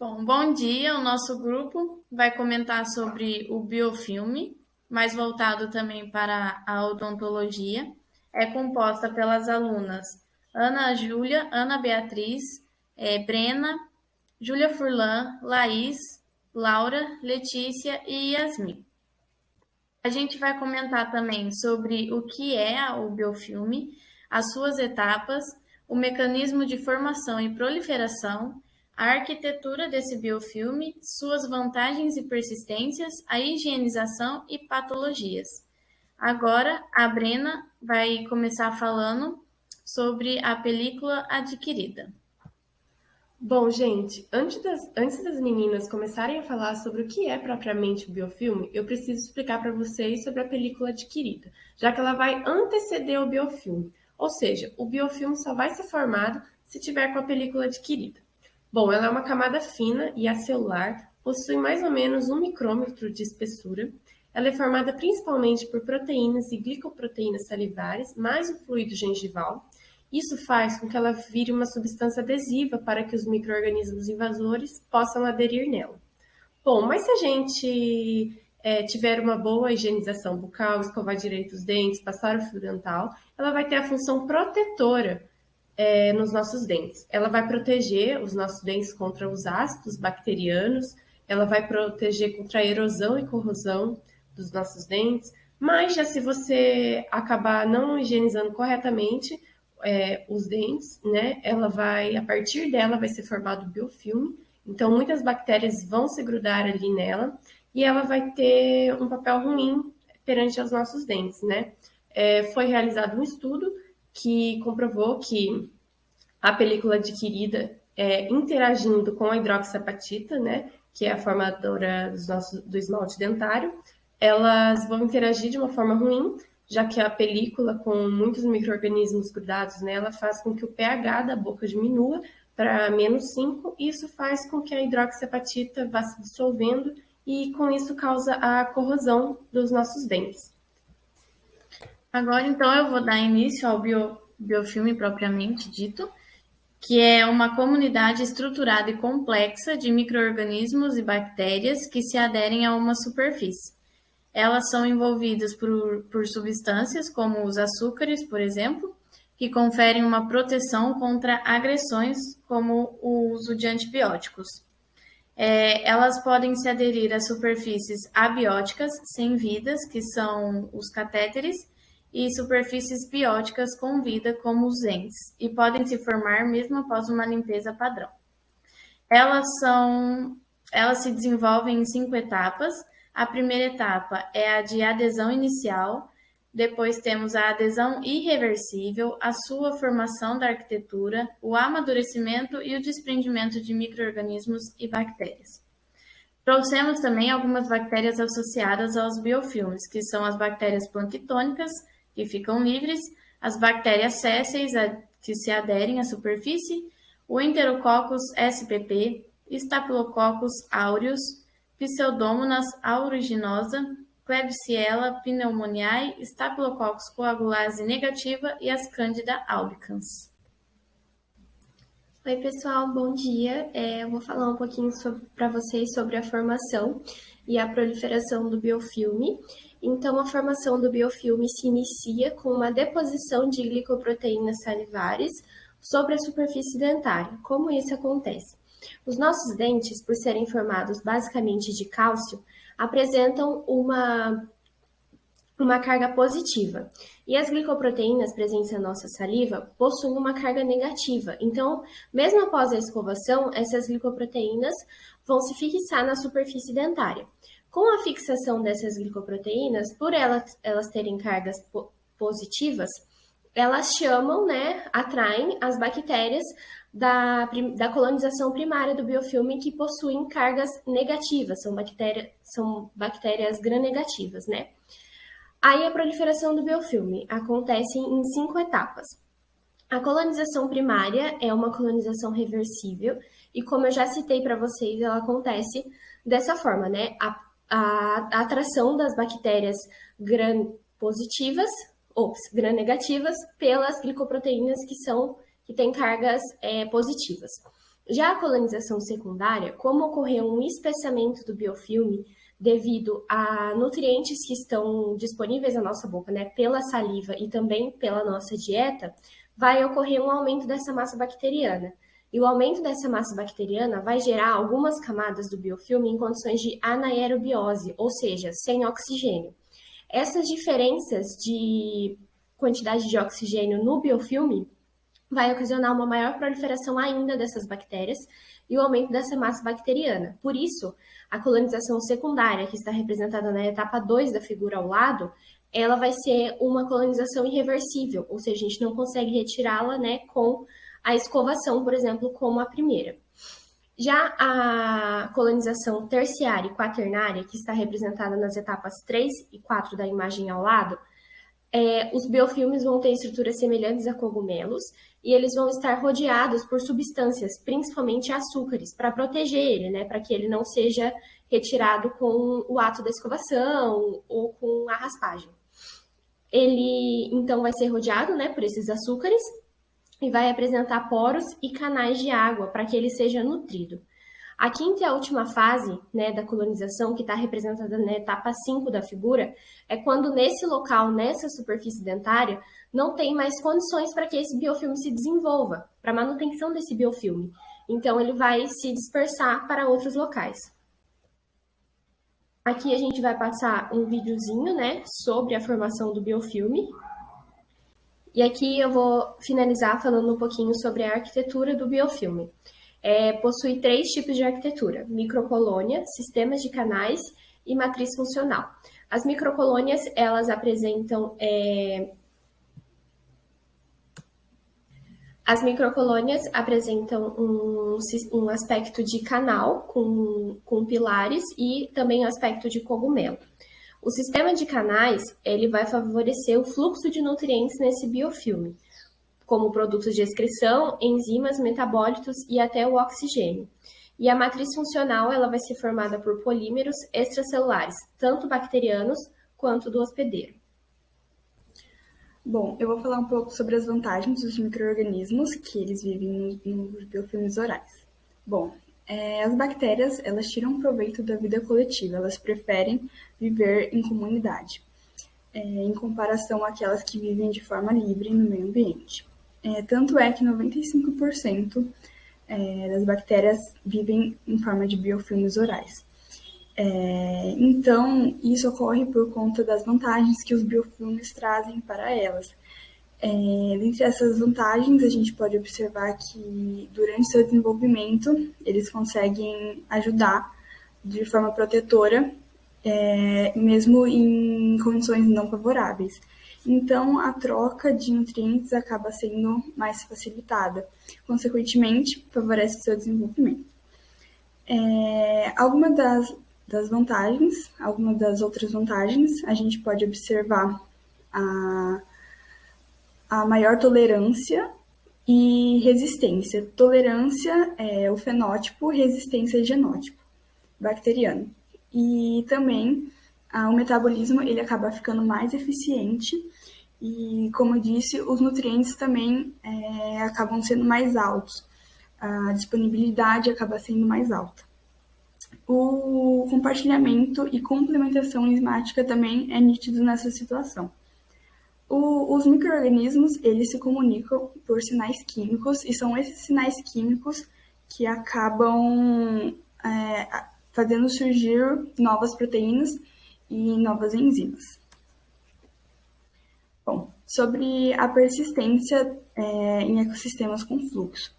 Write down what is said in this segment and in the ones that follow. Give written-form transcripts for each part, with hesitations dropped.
Bom dia. O nosso grupo vai comentar sobre o biofilme, mais voltado também para a odontologia. É composta pelas alunas Ana Júlia, Ana Beatriz, Brena, Júlia Furlan, Laís, Laura, Letícia e Yasmin. A gente vai comentar também sobre o que é o biofilme, as suas etapas, o mecanismo de formação e proliferação, a arquitetura desse biofilme, suas vantagens e persistências, a higienização e patologias. Agora, a Brena vai começar falando sobre a película adquirida. Bom, gente, antes das meninas começarem a falar sobre o que é propriamente o biofilme, eu preciso explicar para vocês sobre a película adquirida, já que ela vai anteceder o biofilme. Ou seja, o biofilme só vai ser formado se tiver com a película adquirida. Bom, ela é uma camada fina e acelular, possui mais ou menos 1 micrômetro de espessura. Ela é formada principalmente por proteínas e glicoproteínas salivares, mais o fluido gengival. Isso faz com que ela vire uma substância adesiva para que os micro-organismos invasores possam aderir nela. Bom, mas se a gente tiver uma boa higienização bucal, escovar direito os dentes, passar o fio dental, ela vai ter a função protetora nos nossos dentes. Ela vai proteger os nossos dentes contra os ácidos bacterianos, ela vai proteger contra a erosão e corrosão dos nossos dentes, mas já se você acabar não higienizando corretamente, os dentes, né? A partir dela vai ser formado o biofilme, então muitas bactérias vão se grudar ali nela e ela vai ter um papel ruim perante os nossos dentes, né? Foi realizado um estudo que comprovou que a película adquirida, interagindo com a hidroxiapatita, né? Que é a formadora do esmalte dentário, elas vão interagir de uma forma ruim, já que a película, com muitos micro-organismos grudados nela, faz com que o pH da boca diminua para -5, e isso faz com que a hidroxiapatita vá se dissolvendo e com isso causa a corrosão dos nossos dentes. Agora, então, eu vou dar início ao biofilme propriamente dito, que é uma comunidade estruturada e complexa de micro-organismos e bactérias que se aderem a uma superfície. Elas são envolvidas por substâncias como os açúcares, por exemplo, que conferem uma proteção contra agressões, como o uso de antibióticos. Elas podem se aderir a superfícies abióticas sem vidas, que são os catéteres, e superfícies bióticas com vida, como os entes, e podem se formar mesmo após uma limpeza padrão. Elas se desenvolvem em 5 etapas. A primeira etapa é a de adesão inicial, depois temos a adesão irreversível, a sua formação da arquitetura, o amadurecimento e o desprendimento de micro-organismos e bactérias. Trouxemos também algumas bactérias associadas aos biofilmes, que são as bactérias planctônicas, que ficam livres, as bactérias sésseis, que se aderem à superfície, o Enterococcus spp, Staphylococcus aureus, Pseudomonas aeruginosa, Klebsiella pneumoniae, Staphylococcus coagulase negativa e as Candida albicans. Oi, pessoal, bom dia. Eu vou falar um pouquinho para vocês sobre a formação e a proliferação do biofilme. Então, a formação do biofilme se inicia com uma deposição de glicoproteínas salivares sobre a superfície dentária. Como isso acontece? Os nossos dentes, por serem formados basicamente de cálcio, apresentam uma carga positiva. E as glicoproteínas presentes na nossa saliva possuem uma carga negativa. Então, mesmo após a escovação, essas glicoproteínas vão se fixar na superfície dentária. Com a fixação dessas glicoproteínas, por elas terem cargas positivas, elas chamam, né, atraem as bactérias da colonização primária do biofilme que possuem cargas negativas, são bactérias gram-negativas, né? Aí a proliferação do biofilme acontece em 5 etapas. A colonização primária é uma colonização reversível e, como eu já citei para vocês, ela acontece dessa forma, né? A atração das bactérias gram-positivas ou gram-negativas pelas glicoproteínas que têm cargas positivas. Já a colonização secundária, como ocorreu um espessamento do biofilme devido a nutrientes que estão disponíveis na nossa boca, né, pela saliva e também pela nossa dieta, vai ocorrer um aumento dessa massa bacteriana. E o aumento dessa massa bacteriana vai gerar algumas camadas do biofilme em condições de anaerobiose, ou seja, sem oxigênio. Essas diferenças de quantidade de oxigênio no biofilme vai ocasionar uma maior proliferação ainda dessas bactérias e o aumento dessa massa bacteriana. Por isso, a colonização secundária, que está representada na etapa 2 da figura ao lado, ela vai ser uma colonização irreversível, ou seja, a gente não consegue retirá-la, né, com a escovação, por exemplo, como a primeira. Já a colonização terciária e quaternária, que está representada nas etapas 3 e 4 da imagem ao lado, os biofilmes vão ter estruturas semelhantes a cogumelos e eles vão estar rodeados por substâncias, principalmente açúcares, para proteger ele, né, para que ele não seja retirado com o ato da escovação ou com a raspagem. Ele, então, vai ser rodeado, né, por esses açúcares e vai apresentar poros e canais de água para que ele seja nutrido. A quinta e a última fase, né, da colonização, que está representada na etapa 5 da figura, é quando nesse local, nessa superfície dentária, não tem mais condições para que esse biofilme se desenvolva, para a manutenção desse biofilme. Então, ele vai se dispersar para outros locais. Aqui a gente vai passar um videozinho, né, sobre a formação do biofilme. E aqui eu vou finalizar falando um pouquinho sobre a arquitetura do biofilme. Possui 3 tipos de arquitetura: microcolônia, sistemas de canais e matriz funcional. As microcolônias, elas apresentam um aspecto de canal com pilares e também um aspecto de cogumelo. O sistema de canais, ele vai favorecer o fluxo de nutrientes nesse biofilme, como produtos de excreção, enzimas, metabólitos e até o oxigênio. E a matriz funcional, ela vai ser formada por polímeros extracelulares, tanto bacterianos quanto do hospedeiro. Bom, eu vou falar um pouco sobre as vantagens dos micro-organismos que eles vivem nos biofilmes orais. Bom, as bactérias, elas tiram proveito da vida coletiva, elas preferem viver em comunidade, em comparação àquelas que vivem de forma livre no meio ambiente. Tanto é que 95% das bactérias vivem em forma de biofilmes orais. Então, isso ocorre por conta das vantagens que os biofilmes trazem para elas. Dentre essas vantagens, a gente pode observar que durante seu desenvolvimento, eles conseguem ajudar de forma protetora, mesmo em condições não favoráveis. Então, a troca de nutrientes acaba sendo mais facilitada, consequentemente, favorece o seu desenvolvimento. Algumas das vantagens, algumas das outras vantagens, a gente pode observar a maior tolerância e resistência. Tolerância é o fenótipo, resistência é genótipo bacteriano. E também o metabolismo ele acaba ficando mais eficiente e, como eu disse, os nutrientes também acabam sendo mais altos. A disponibilidade acaba sendo mais alta. O compartilhamento e complementação enzimática também é nítido nessa situação. Os micro-organismos, eles se comunicam por sinais químicos e são esses sinais químicos que acabam fazendo surgir novas proteínas e novas enzimas. Bom, sobre a persistência em ecossistemas com fluxo.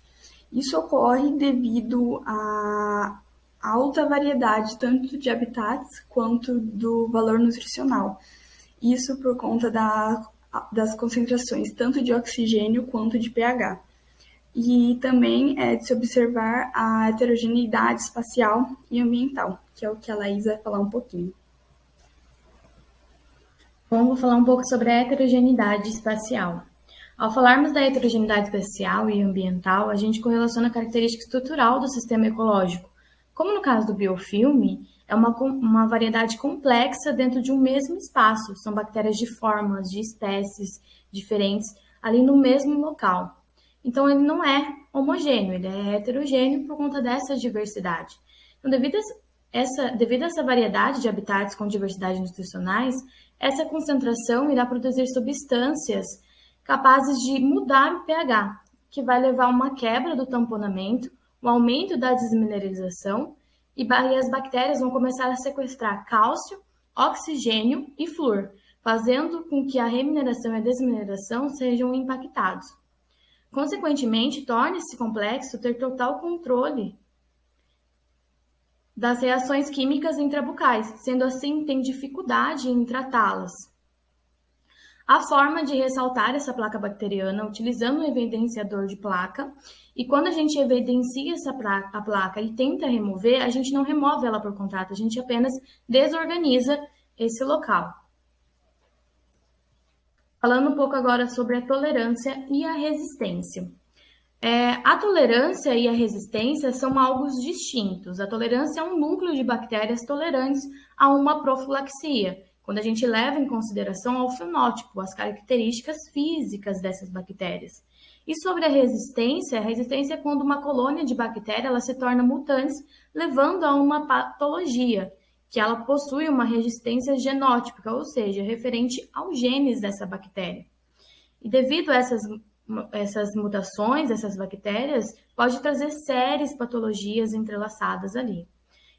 Isso ocorre devido à alta variedade tanto de habitats quanto do valor nutricional. Isso por conta das concentrações tanto de oxigênio quanto de pH. E também é de se observar a heterogeneidade espacial e ambiental, que é o que a Laís vai falar um pouquinho. Bom, vou falar um pouco sobre a heterogeneidade espacial. Ao falarmos da heterogeneidade espacial e ambiental, a gente correlaciona a característica estrutural do sistema ecológico. Como no caso do biofilme, é uma variedade complexa dentro de um mesmo espaço. São bactérias de formas, de espécies diferentes, ali no mesmo local. Então, ele não é homogêneo, ele é heterogêneo por conta dessa diversidade. Então, devido a essa variedade de habitats com diversidade nutricionais, essa concentração irá produzir substâncias capazes de mudar o pH, que vai levar a uma quebra do tamponamento, um aumento da desmineralização, e as bactérias vão começar a sequestrar cálcio, oxigênio e flúor, fazendo com que a remineração e a desmineração sejam impactados. Consequentemente, torna-se complexo ter total controle das reações químicas intrabucais, sendo assim, tem dificuldade em tratá-las. A forma de ressaltar essa placa bacteriana utilizando um evidenciador de placa, e quando a gente evidencia a placa e tenta remover, a gente não remove ela por contato, a gente apenas desorganiza esse local. Falando um pouco agora sobre a tolerância e a resistência. A tolerância e a resistência são algo distintos. A tolerância é um núcleo de bactérias tolerantes a uma profilaxia, quando a gente leva em consideração ao fenótipo, as características físicas dessas bactérias. E sobre a resistência é quando uma colônia de bactérias ela se torna mutantes, levando a uma patologia, que ela possui uma resistência genótipica, ou seja, referente aos genes dessa bactéria. E devido a essas mutações, essas bactérias, pode trazer sérias patologias entrelaçadas ali.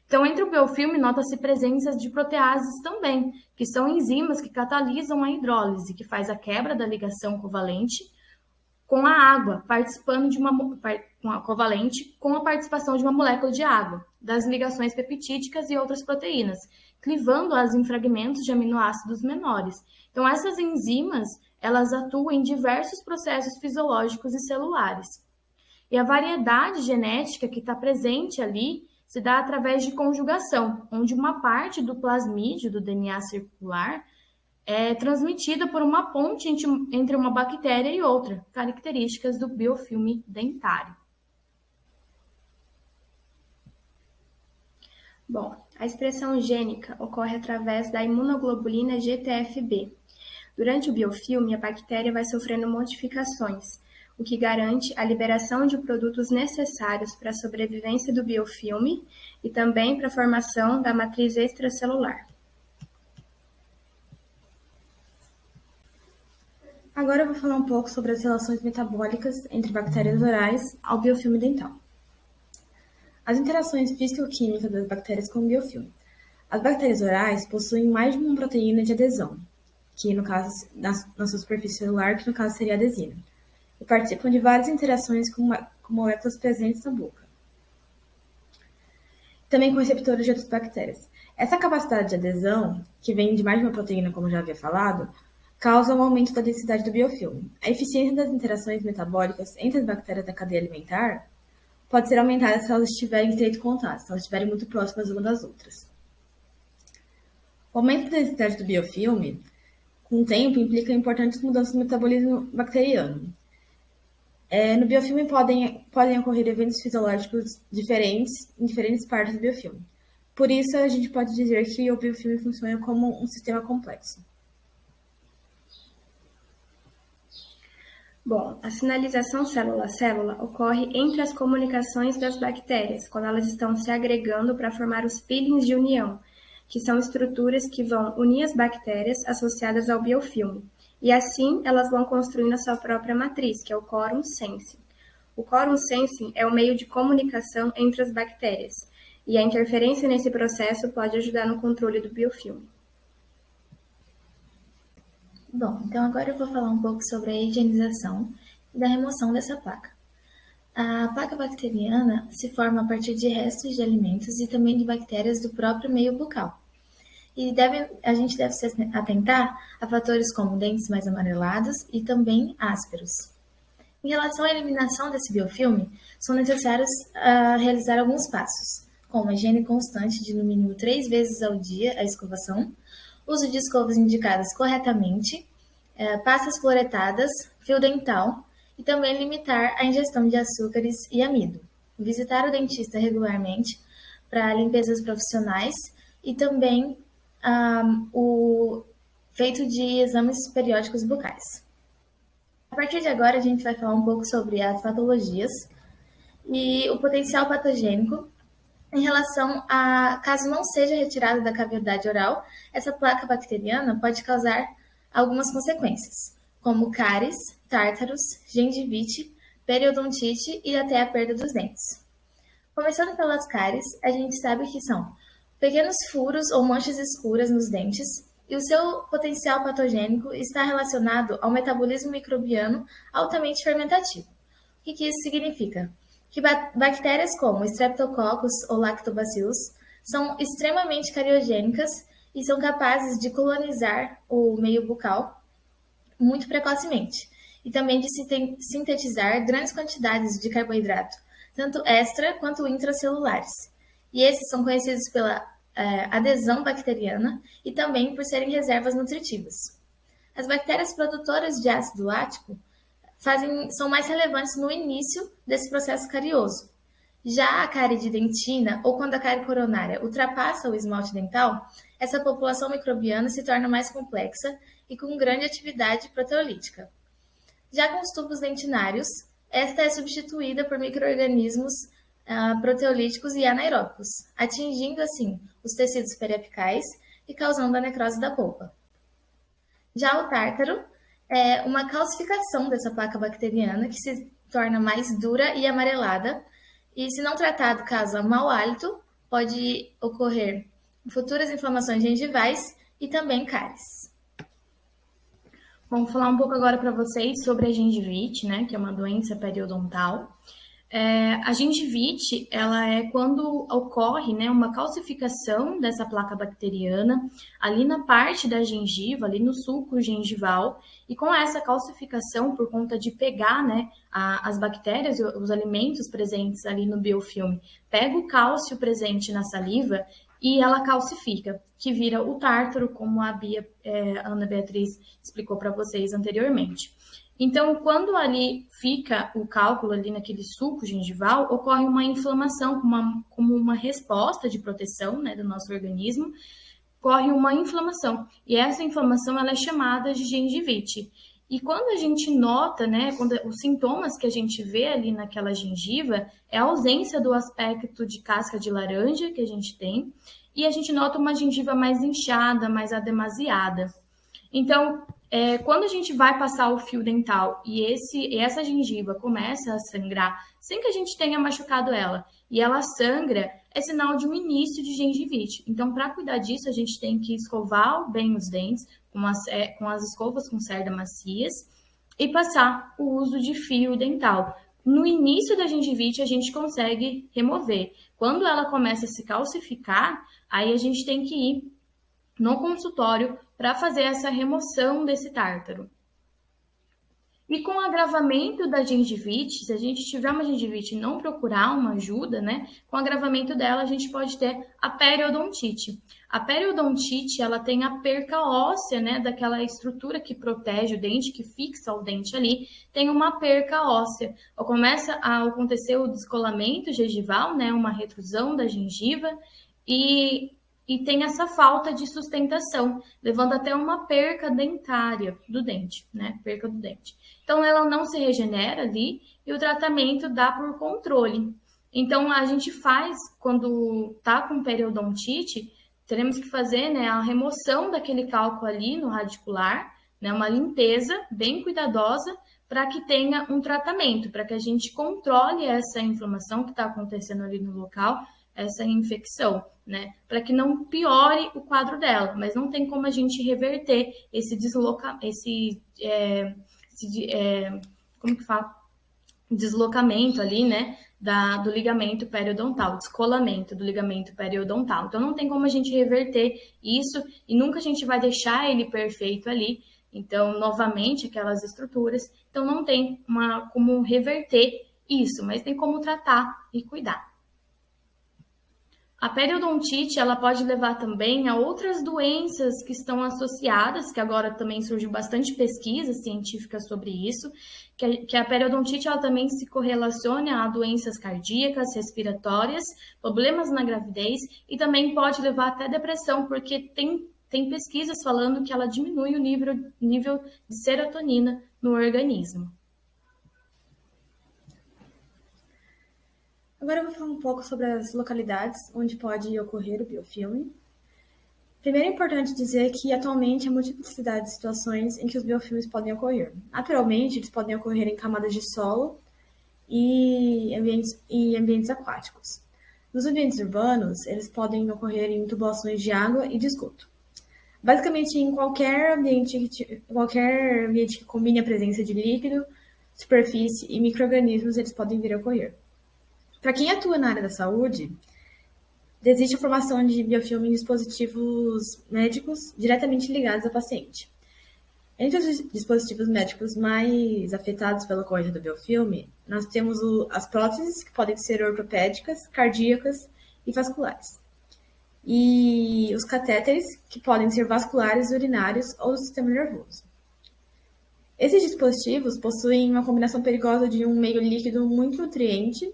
Então, entre o biofilme, nota-se presença de proteases também, que são enzimas que catalisam a hidrólise, que faz a quebra da ligação covalente com a água, participando de covalente com a participação de uma molécula de água, das ligações peptídicas e outras proteínas, clivando-as em fragmentos de aminoácidos menores. Então, essas enzimas, elas atuam em diversos processos fisiológicos e celulares. E a variedade genética que está presente ali se dá através de conjugação, onde uma parte do plasmídio, do DNA circular, é transmitida por uma ponte entre uma bactéria e outra, características do biofilme dentário. Bom, a expressão gênica ocorre através da imunoglobulina GTFB. Durante o biofilme, a bactéria vai sofrendo modificações, o que garante a liberação de produtos necessários para a sobrevivência do biofilme e também para a formação da matriz extracelular. Agora eu vou falar um pouco sobre as relações metabólicas entre bactérias orais ao biofilme dental. As interações físico-químicas das bactérias com o biofilme. As bactérias orais possuem mais de uma proteína de adesão, que no caso, na sua superfície celular, que no caso seria a adesina, e participam de várias interações com moléculas presentes na boca. Também com receptores de outras bactérias. Essa capacidade de adesão, que vem de mais de uma proteína, como já havia falado, causa um aumento da densidade do biofilme. A eficiência das interações metabólicas entre as bactérias da cadeia alimentar pode ser aumentada se elas estiverem em estreito contato, se elas estiverem muito próximas umas das outras. O aumento da densidade do biofilme, com o tempo, implica importantes mudanças no metabolismo bacteriano. No biofilme podem ocorrer eventos fisiológicos diferentes em diferentes partes do biofilme. Por isso, a gente pode dizer que o biofilme funciona como um sistema complexo. Bom, a sinalização célula-célula ocorre entre as comunicações das bactérias, quando elas estão se agregando para formar os peelings de união, que são estruturas que vão unir as bactérias associadas ao biofilme. E assim, elas vão construindo a sua própria matriz, que é o quorum sensing. O quorum sensing é o meio de comunicação entre as bactérias, e a interferência nesse processo pode ajudar no controle do biofilme. Bom, então agora eu vou falar um pouco sobre a higienização e da remoção dessa placa. A placa bacteriana se forma a partir de restos de alimentos e também de bactérias do próprio meio bucal. E a gente deve se atentar a fatores como dentes mais amarelados e também ásperos. Em relação à eliminação desse biofilme, são necessários realizar alguns passos, como a higiene constante de no mínimo 3 vezes ao dia a escovação, uso de escovas indicadas corretamente, pastas fluoretadas, fio dental e também limitar a ingestão de açúcares e amido. Visitar o dentista regularmente para limpezas profissionais e também o feito de exames periódicos bucais. A partir de agora, a gente vai falar um pouco sobre as patologias e o potencial patogênico em relação a, caso não seja retirada da cavidade oral, essa placa bacteriana pode causar algumas consequências, como cáries, tártaros, gengivite, periodontite e até a perda dos dentes. Começando pelas cáries, a gente sabe que são pequenos furos ou manchas escuras nos dentes e o seu potencial patogênico está relacionado ao metabolismo microbiano altamente fermentativo. O que isso significa? Que bactérias como Streptococcus ou Lactobacillus são extremamente cariogênicas e são capazes de colonizar o meio bucal muito precocemente e também de sintetizar grandes quantidades de carboidrato, tanto extra quanto intracelulares. E esses são conhecidos pela adesão bacteriana e também por serem reservas nutritivas. As bactérias produtoras de ácido lático são mais relevantes no início desse processo carioso. Já a cárie de dentina, ou quando a cárie coronária ultrapassa o esmalte dental, essa população microbiana se torna mais complexa e com grande atividade proteolítica. Já com os tubos dentinários, esta é substituída por micro-organismos proteolíticos e anaeróbicos, atingindo assim os tecidos periapicais e causando a necrose da polpa. Já o tártaro é uma calcificação dessa placa bacteriana que se torna mais dura e amarelada e, se não tratado caso mau hálito, pode ocorrer futuras inflamações gengivais e também cáries. Vou falar um pouco agora para vocês sobre a gengivite, né, que é uma doença periodontal. A gengivite, ela é quando ocorre, né, uma calcificação dessa placa bacteriana ali na parte da gengiva, ali no sulco gengival, e com essa calcificação, por conta de pegar, né, as bactérias e os alimentos presentes ali no biofilme, pega o cálcio presente na saliva e ela calcifica, que vira o tártaro, como a Ana Beatriz explicou para vocês anteriormente. Então, quando ali fica o cálculo ali naquele sulco gengival, ocorre uma inflamação, como uma resposta de proteção, né, do nosso organismo, ocorre uma inflamação. E essa inflamação ela é chamada de gengivite. E quando a gente nota, né, os sintomas que a gente vê ali naquela gengiva, é a ausência do aspecto de casca de laranja que a gente tem, e a gente nota uma gengiva mais inchada, mais ademasiada. Então, quando a gente vai passar o fio dental e essa gengiva começa a sangrar, sem que a gente tenha machucado ela, e ela sangra, é sinal de um início de gengivite. Então, para cuidar disso, a gente tem que escovar bem os dentes com as escovas com cerda macias e passar o uso de fio dental. No início da gengivite, a gente consegue remover. Quando ela começa a se calcificar, aí a gente tem que ir no consultório para fazer essa remoção desse tártaro. E com o agravamento da gengivite, se a gente tiver uma gengivite e não procurar uma ajuda, né, com o agravamento dela a gente pode ter a periodontite. A periodontite, ela tem a perca óssea, né, daquela estrutura que protege o dente, que fixa o dente ali, tem uma perca óssea. Ou começa a acontecer o descolamento gengival, né, uma retrusão da gengiva e tem essa falta de sustentação, levando até uma perca dentária do dente, né? Perca do dente. Então, ela não se regenera ali e o tratamento dá por controle. Então, a gente faz, quando tá com periodontite, teremos que fazer, né, a remoção daquele cálculo ali no radicular, né? Uma limpeza bem cuidadosa para que tenha um tratamento, para que a gente controle essa inflamação que está acontecendo ali no local, essa infecção, né? Para que não piore o quadro dela, mas não tem como a gente reverter esse deslocamento ali, né? Do ligamento periodontal, descolamento do ligamento periodontal. Então, não tem como a gente reverter isso e nunca a gente vai deixar ele perfeito ali. Então, novamente, aquelas estruturas. Então, não tem como reverter isso, mas tem como tratar e cuidar. A periodontite, ela pode levar também a outras doenças que estão associadas, que agora também surgiu bastante pesquisa científica sobre isso, que a periodontite ela também se correlaciona a doenças cardíacas, respiratórias, problemas na gravidez e também pode levar até depressão, porque tem tem pesquisas falando que ela diminui o nível de serotonina no organismo. Agora eu vou falar um pouco sobre as localidades onde pode ocorrer o biofilme. Primeiro é importante dizer que atualmente há multiplicidade de situações em que os biofilmes podem ocorrer. Naturalmente, eles podem ocorrer em camadas de solo e ambientes aquáticos. Nos ambientes urbanos, eles podem ocorrer em tubulações de água e de esgoto. Basicamente, em qualquer ambiente que combine a presença de líquido, superfície e micro-organismos, eles podem vir a ocorrer. Para quem atua na área da saúde, existe a formação de biofilme em dispositivos médicos diretamente ligados ao paciente. Entre os dispositivos médicos mais afetados pela ocorrência do biofilme, nós temos as próteses, que podem ser ortopédicas, cardíacas e vasculares. E os catéteres, que podem ser vasculares, urinários ou do sistema nervoso. Esses dispositivos possuem uma combinação perigosa de um meio líquido muito nutriente,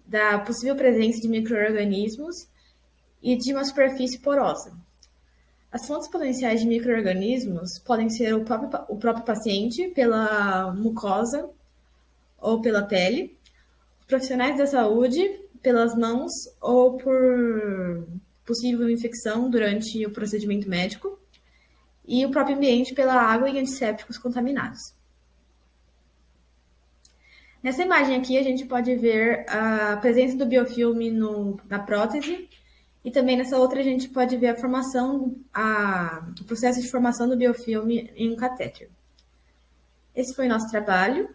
da possível presença de micro-organismos e de uma superfície porosa. As fontes potenciais de micro-organismos podem ser o próprio paciente, pela mucosa ou pela pele, os profissionais da saúde, pelas mãos ou por possível infecção durante o procedimento médico, e o próprio ambiente pela água e antissépticos contaminados. Nessa imagem aqui, a gente pode ver a presença do biofilme na prótese, e também nessa outra a gente pode ver o processo de formação do biofilme em um catéter. Esse foi o nosso trabalho.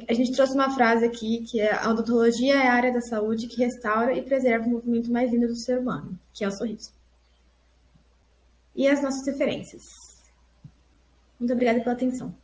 A gente trouxe uma frase aqui, que é: a odontologia é a área da saúde que restaura e preserva o movimento mais lindo do ser humano, que é o sorriso. E as nossas referências. Muito obrigada pela atenção.